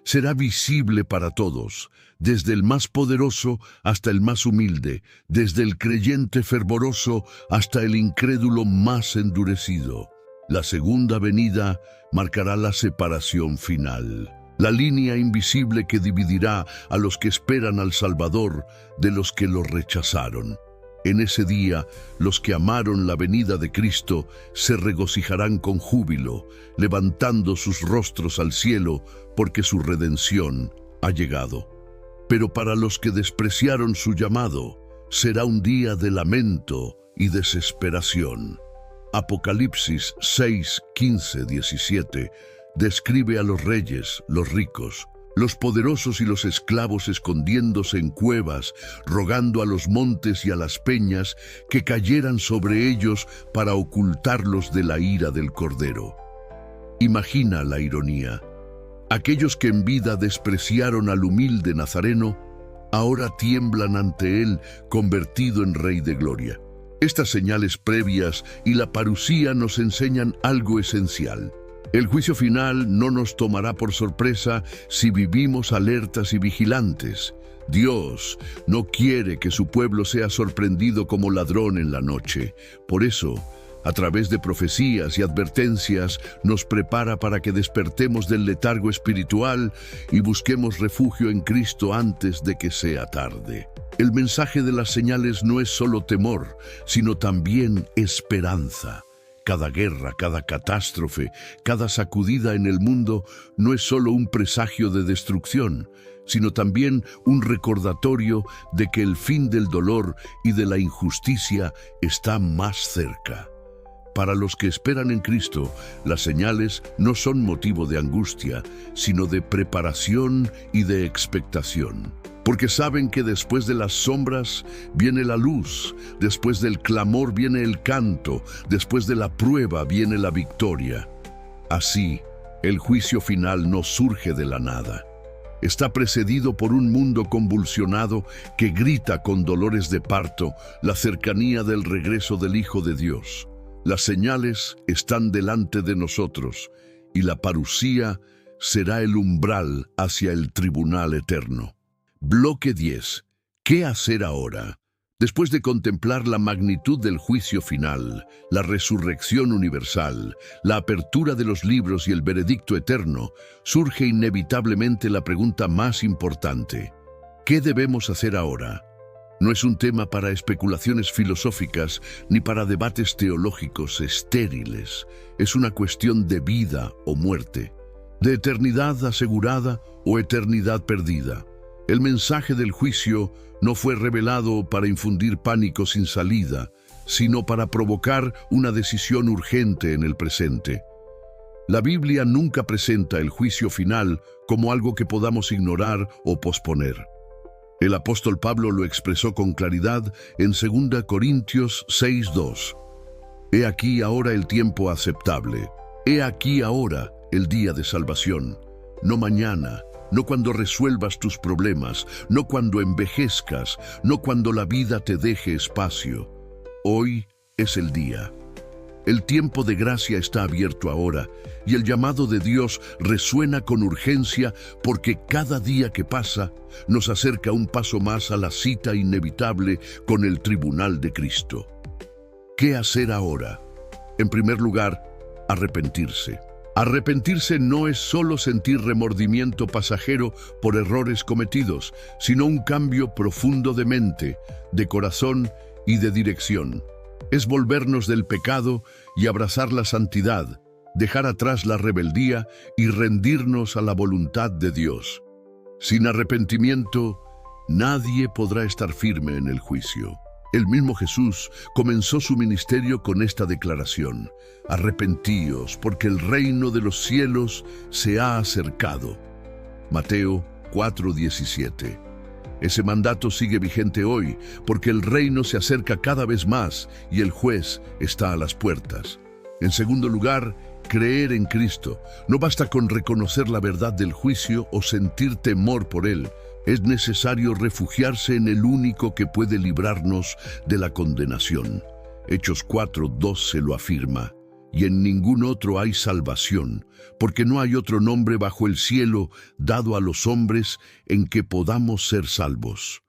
Será visible para todos, desde el más poderoso hasta el más humilde, desde el creyente fervoroso hasta el incrédulo más endurecido. La segunda venida marcará la separación final, la línea invisible que dividirá a los que esperan al Salvador de los que lo rechazaron. En ese día, los que amaron la venida de Cristo se regocijarán con júbilo, levantando sus rostros al cielo, porque su redención ha llegado. Pero para los que despreciaron su llamado, será un día de lamento y desesperación. Apocalipsis 6, 15, 17 describe a los reyes, los ricos, los poderosos y los esclavos escondiéndose en cuevas, rogando a los montes y a las peñas que cayeran sobre ellos para ocultarlos de la ira del Cordero. Imagina la ironía. Aquellos que en vida despreciaron al humilde Nazareno, ahora tiemblan ante él convertido en Rey de Gloria. Estas señales previas y la parusía nos enseñan algo esencial. El juicio final no nos tomará por sorpresa si vivimos alertas y vigilantes. Dios no quiere que su pueblo sea sorprendido como ladrón en la noche. Por eso, a través de profecías y advertencias, nos prepara para que despertemos del letargo espiritual y busquemos refugio en Cristo antes de que sea tarde. El mensaje de las señales no es solo temor, sino también esperanza. Cada guerra, cada catástrofe, cada sacudida en el mundo no es solo un presagio de destrucción, sino también un recordatorio de que el fin del dolor y de la injusticia está más cerca. Para los que esperan en Cristo, las señales no son motivo de angustia, sino de preparación y de expectación. Porque saben que después de las sombras viene la luz, después del clamor viene el canto, después de la prueba viene la victoria. Así, el juicio final no surge de la nada. Está precedido por un mundo convulsionado que grita con dolores de parto la cercanía del regreso del Hijo de Dios. Las señales están delante de nosotros y la parusía será el umbral hacia el tribunal eterno. Bloque 10. ¿Qué hacer ahora? Después de contemplar la magnitud del juicio final, la resurrección universal, la apertura de los libros y el veredicto eterno, surge inevitablemente la pregunta más importante. ¿Qué debemos hacer ahora? No es un tema para especulaciones filosóficas ni para debates teológicos estériles. Es una cuestión de vida o muerte, de eternidad asegurada o eternidad perdida. El mensaje del juicio no fue revelado para infundir pánico sin salida, sino para provocar una decisión urgente en el presente. La Biblia nunca presenta el juicio final como algo que podamos ignorar o posponer. El apóstol Pablo lo expresó con claridad en 2 Corintios 6:2. He aquí ahora el tiempo aceptable. He aquí ahora el día de salvación. No mañana, no cuando resuelvas tus problemas, no cuando envejezcas, no cuando la vida te deje espacio. Hoy es el día. El tiempo de gracia está abierto ahora y el llamado de Dios resuena con urgencia porque cada día que pasa nos acerca un paso más a la cita inevitable con el tribunal de Cristo. ¿Qué hacer ahora? En primer lugar, arrepentirse. Arrepentirse no es solo sentir remordimiento pasajero por errores cometidos, sino un cambio profundo de mente, de corazón y de dirección. Es volvernos del pecado y abrazar la santidad, dejar atrás la rebeldía y rendirnos a la voluntad de Dios. Sin arrepentimiento, nadie podrá estar firme en el juicio. El mismo Jesús comenzó su ministerio con esta declaración: arrepentíos, porque el reino de los cielos se ha acercado. Mateo 4:17. Ese mandato sigue vigente hoy, porque el reino se acerca cada vez más y el juez está a las puertas. En segundo lugar, creer en Cristo. No basta con reconocer la verdad del juicio o sentir temor por él. Es necesario refugiarse en el único que puede librarnos de la condenación. Hechos 4:12 lo afirma. Y en ningún otro hay salvación, porque no hay otro nombre bajo el cielo dado a los hombres en que podamos ser salvos.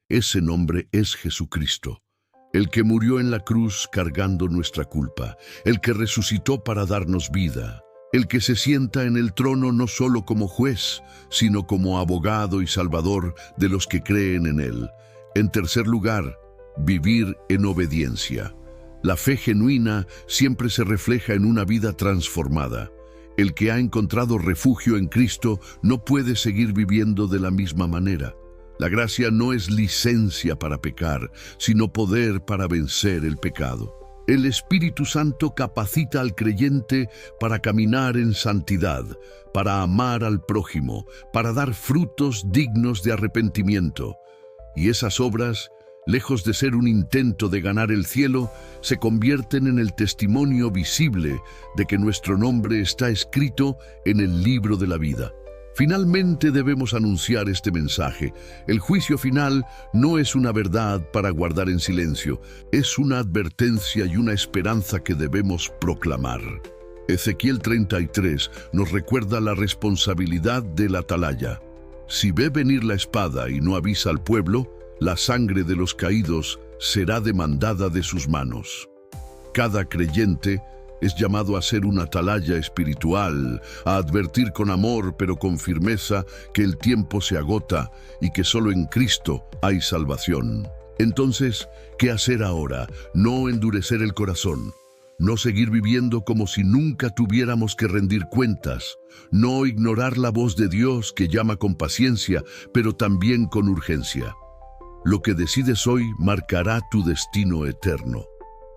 Ese nombre es Jesucristo, el que murió en la cruz cargando nuestra culpa, el que resucitó para darnos vida, el que se sienta en el trono no solo como juez, sino como abogado y salvador de los que creen en él. En tercer lugar, vivir en obediencia. La fe genuina siempre se refleja en una vida transformada. El que ha encontrado refugio en Cristo no puede seguir viviendo de la misma manera. La gracia no es licencia para pecar, sino poder para vencer el pecado. El Espíritu Santo capacita al creyente para caminar en santidad, para amar al prójimo, para dar frutos dignos de arrepentimiento. Y esas obras, lejos de ser un intento de ganar el cielo, se convierten en el testimonio visible de que nuestro nombre está escrito en el libro de la vida. Finalmente debemos anunciar este mensaje. El juicio final no es una verdad para guardar en silencio, es una advertencia y una esperanza que debemos proclamar. Ezequiel 33 nos recuerda la responsabilidad del atalaya. Si ve venir la espada y no avisa al pueblo, la sangre de los caídos será demandada de sus manos. Cada creyente es llamado a ser un atalaya espiritual, a advertir con amor pero con firmeza que el tiempo se agota y que solo en Cristo hay salvación. Entonces, ¿qué hacer ahora? No endurecer el corazón, no seguir viviendo como si nunca tuviéramos que rendir cuentas, no ignorar la voz de Dios que llama con paciencia, pero también con urgencia. Lo que decides hoy marcará tu destino eterno.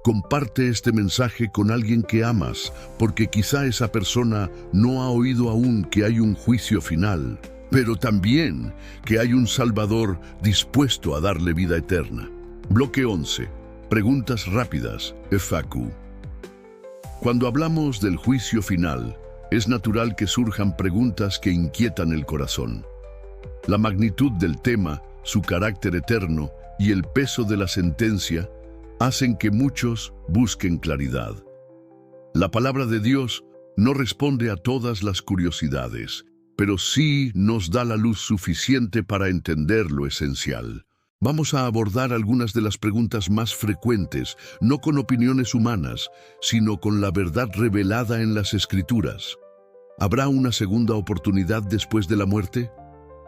Comparte este mensaje con alguien que amas, porque quizá esa persona no ha oído aún que hay un juicio final, pero también que hay un Salvador dispuesto a darle vida eterna. Bloque 11. Preguntas rápidas. FAQ. Cuando hablamos del juicio final, es natural que surjan preguntas que inquietan el corazón. La magnitud del tema, su carácter eterno y el peso de la sentencia hacen que muchos busquen claridad. La palabra de Dios no responde a todas las curiosidades, pero sí nos da la luz suficiente para entender lo esencial. Vamos a abordar algunas de las preguntas más frecuentes, no con opiniones humanas, sino con la verdad revelada en las Escrituras. ¿Habrá una segunda oportunidad después de la muerte?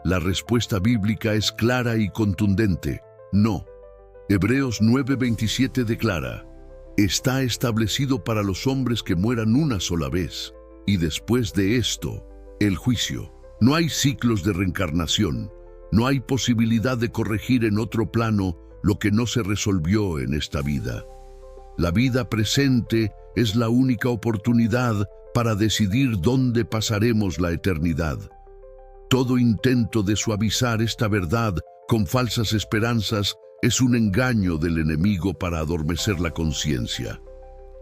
La respuesta bíblica es clara y contundente: no. Hebreos 9:27 declara: está establecido para los hombres que mueran una sola vez, y después de esto, el juicio. No hay ciclos de reencarnación, no hay posibilidad de corregir en otro plano lo que no se resolvió en esta vida. La vida presente es la única oportunidad para decidir dónde pasaremos la eternidad. Todo intento de suavizar esta verdad con falsas esperanzas es un engaño del enemigo para adormecer la conciencia.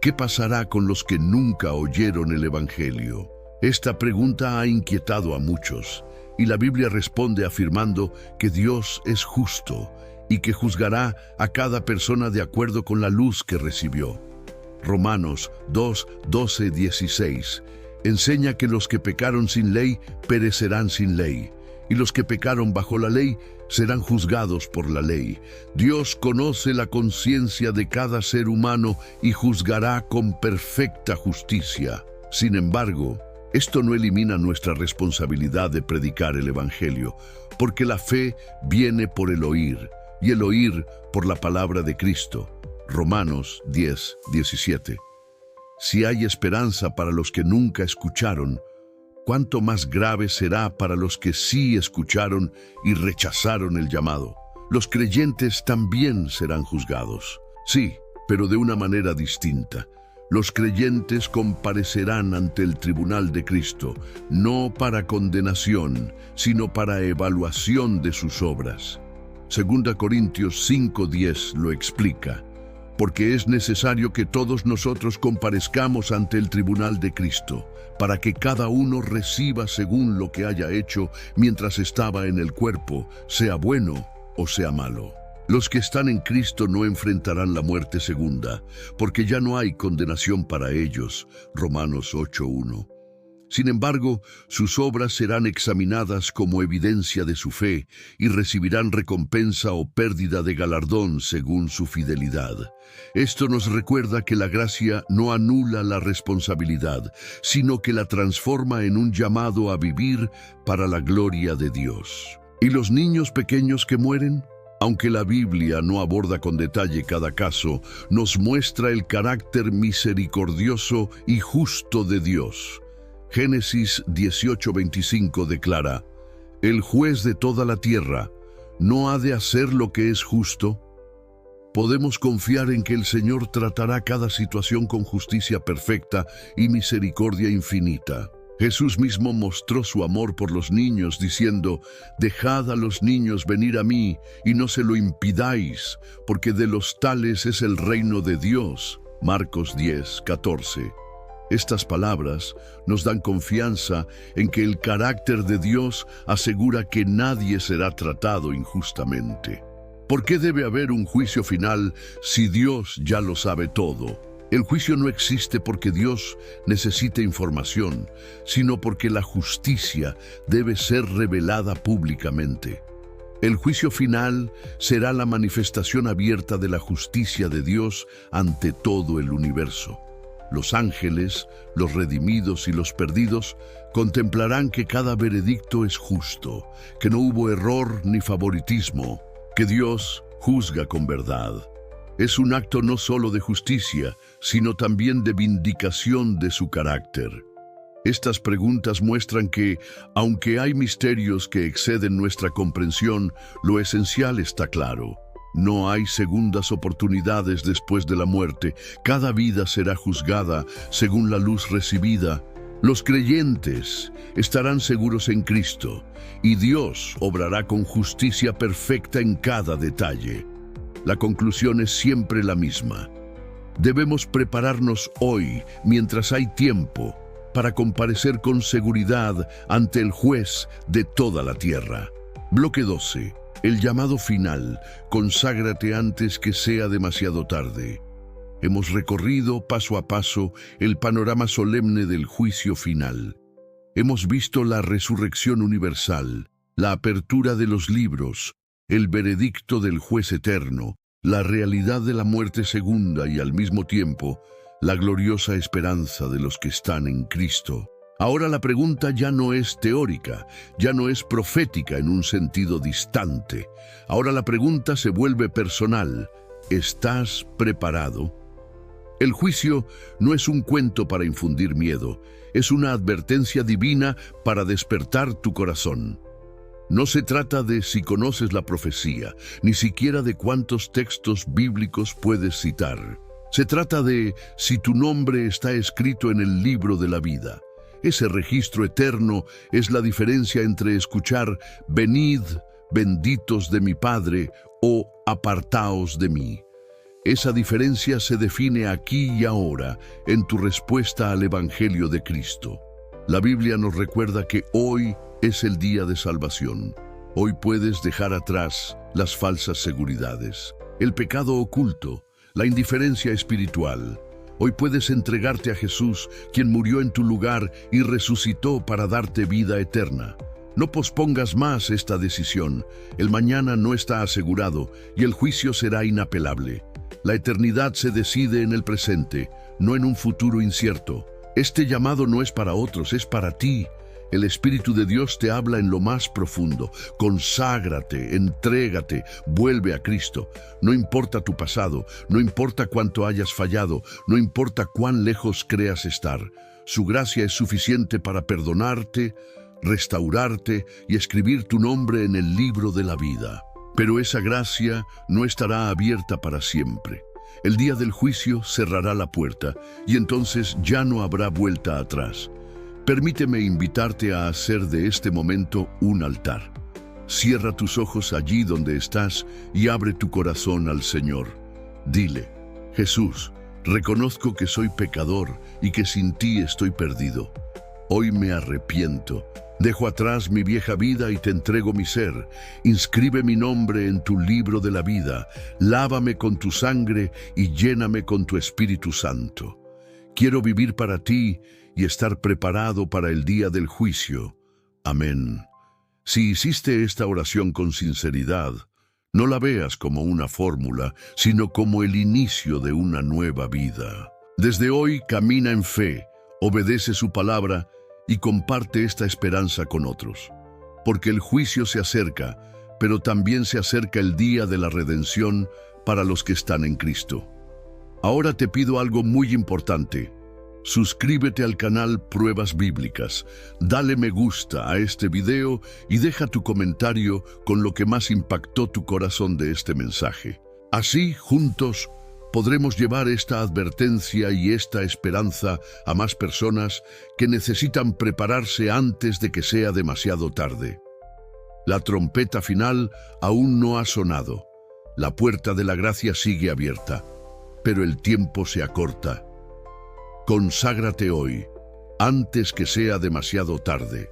¿Qué pasará con los que nunca oyeron el Evangelio? Esta pregunta ha inquietado a muchos, y la Biblia responde afirmando que Dios es justo y que juzgará a cada persona de acuerdo con la luz que recibió. Romanos 2:12-16 enseña que los que pecaron sin ley perecerán sin ley, y los que pecaron bajo la ley serán juzgados por la ley. Dios conoce la conciencia de cada ser humano y juzgará con perfecta justicia. Sin embargo, esto no elimina nuestra responsabilidad de predicar el Evangelio, porque la fe viene por el oír, y el oír por la palabra de Cristo. Romanos 10:17. Si hay esperanza para los que nunca escucharon, ¿cuánto más grave será para los que sí escucharon y rechazaron el llamado? Los creyentes también serán juzgados. Sí, pero de una manera distinta. Los creyentes comparecerán ante el tribunal de Cristo, no para condenación, sino para evaluación de sus obras. 2 Corintios 5:10 lo explica. porque es necesario que todos nosotros comparezcamos ante el tribunal de Cristo, para que cada uno reciba según lo que haya hecho mientras estaba en el cuerpo, sea bueno o sea malo. Los que están en Cristo no enfrentarán la muerte segunda, porque ya no hay condenación para ellos. Romanos 8:1. Sin embargo, sus obras serán examinadas como evidencia de su fe y recibirán recompensa o pérdida de galardón según su fidelidad. Esto nos recuerda que la gracia no anula la responsabilidad, sino que la transforma en un llamado a vivir para la gloria de Dios. ¿Y los niños pequeños que mueren? Aunque la Biblia no aborda con detalle cada caso, nos muestra el carácter misericordioso y justo de Dios. Génesis 18:25 declara: «El juez de toda la tierra no ha de hacer lo que es justo». Podemos confiar en que el Señor tratará cada situación con justicia perfecta y misericordia infinita. Jesús mismo mostró su amor por los niños diciendo: «Dejad a los niños venir a mí y no se lo impidáis, porque de los tales es el reino de Dios». Marcos 10:14. Estas palabras nos dan confianza en que el carácter de Dios asegura que nadie será tratado injustamente. ¿Por qué debe haber un juicio final si Dios ya lo sabe todo? El juicio no existe porque Dios necesite información, sino porque la justicia debe ser revelada públicamente. El juicio final será la manifestación abierta de la justicia de Dios ante todo el universo. Los ángeles, los redimidos y los perdidos contemplarán que cada veredicto es justo, que no hubo error ni favoritismo, que Dios juzga con verdad. Es un acto no solo de justicia, sino también de vindicación de su carácter. Estas preguntas muestran que, aunque hay misterios que exceden nuestra comprensión, lo esencial está claro. No hay segundas oportunidades después de la muerte. Cada vida será juzgada según la luz recibida. Los creyentes estarán seguros en Cristo, y Dios obrará con justicia perfecta en cada detalle. La conclusión es siempre la misma. Debemos prepararnos hoy, mientras hay tiempo, para comparecer con seguridad ante el juez de toda la tierra. Bloque 12. El llamado final: conságrate antes que sea demasiado tarde. Hemos recorrido paso a paso el panorama solemne del juicio final. Hemos visto la resurrección universal, la apertura de los libros, el veredicto del juez eterno, la realidad de la muerte segunda y al mismo tiempo la gloriosa esperanza de los que están en Cristo. Ahora la pregunta ya no es teórica, ya no es profética en un sentido distante. Ahora la pregunta se vuelve personal. ¿Estás preparado? El juicio no es un cuento para infundir miedo, es una advertencia divina para despertar tu corazón. No se trata de si conoces la profecía, ni siquiera de cuántos textos bíblicos puedes citar. Se trata de si tu nombre está escrito en el libro de la vida. Ese registro eterno es la diferencia entre escuchar «Venid, benditos de mi Padre» o «Apartaos de mí». Esa diferencia se define aquí y ahora en tu respuesta al Evangelio de Cristo. La Biblia nos recuerda que hoy es el día de salvación. Hoy puedes dejar atrás las falsas seguridades, el pecado oculto, la indiferencia espiritual. Hoy puedes entregarte a Jesús, quien murió en tu lugar y resucitó para darte vida eterna. No pospongas más esta decisión. El mañana no está asegurado y el juicio será inapelable. La eternidad se decide en el presente, no en un futuro incierto. Este llamado no es para otros, es para ti. El Espíritu de Dios te habla en lo más profundo. Conságrate, entrégate, vuelve a Cristo. No importa tu pasado, no importa cuánto hayas fallado, no importa cuán lejos creas estar. Su gracia es suficiente para perdonarte, restaurarte y escribir tu nombre en el libro de la vida. Pero esa gracia no estará abierta para siempre. El día del juicio cerrará la puerta y entonces ya no habrá vuelta atrás. Permíteme invitarte a hacer de este momento un altar. Cierra tus ojos allí donde estás y abre tu corazón al Señor. Dile: Jesús, reconozco que soy pecador y que sin ti estoy perdido. Hoy me arrepiento. Dejo atrás mi vieja vida y te entrego mi ser. Inscribe mi nombre en tu libro de la vida. Lávame con tu sangre y lléname con tu Espíritu Santo. Quiero vivir para ti y estar preparado para el día del juicio. Amén. Si hiciste esta oración con sinceridad, no la veas como una fórmula, sino como el inicio de una nueva vida. Desde hoy camina en fe, obedece su palabra y comparte esta esperanza con otros. Porque el juicio se acerca, pero también se acerca el día de la redención para los que están en Cristo. Ahora te pido algo muy importante. Suscríbete al canal Pruebas Bíblicas, dale me gusta a este video y deja tu comentario con lo que más impactó tu corazón de este mensaje. Así, juntos, podremos llevar esta advertencia y esta esperanza a más personas que necesitan prepararse antes de que sea demasiado tarde. La trompeta final aún no ha sonado. La puerta de la gracia sigue abierta, pero el tiempo se acorta. Conságrate hoy, antes que sea demasiado tarde.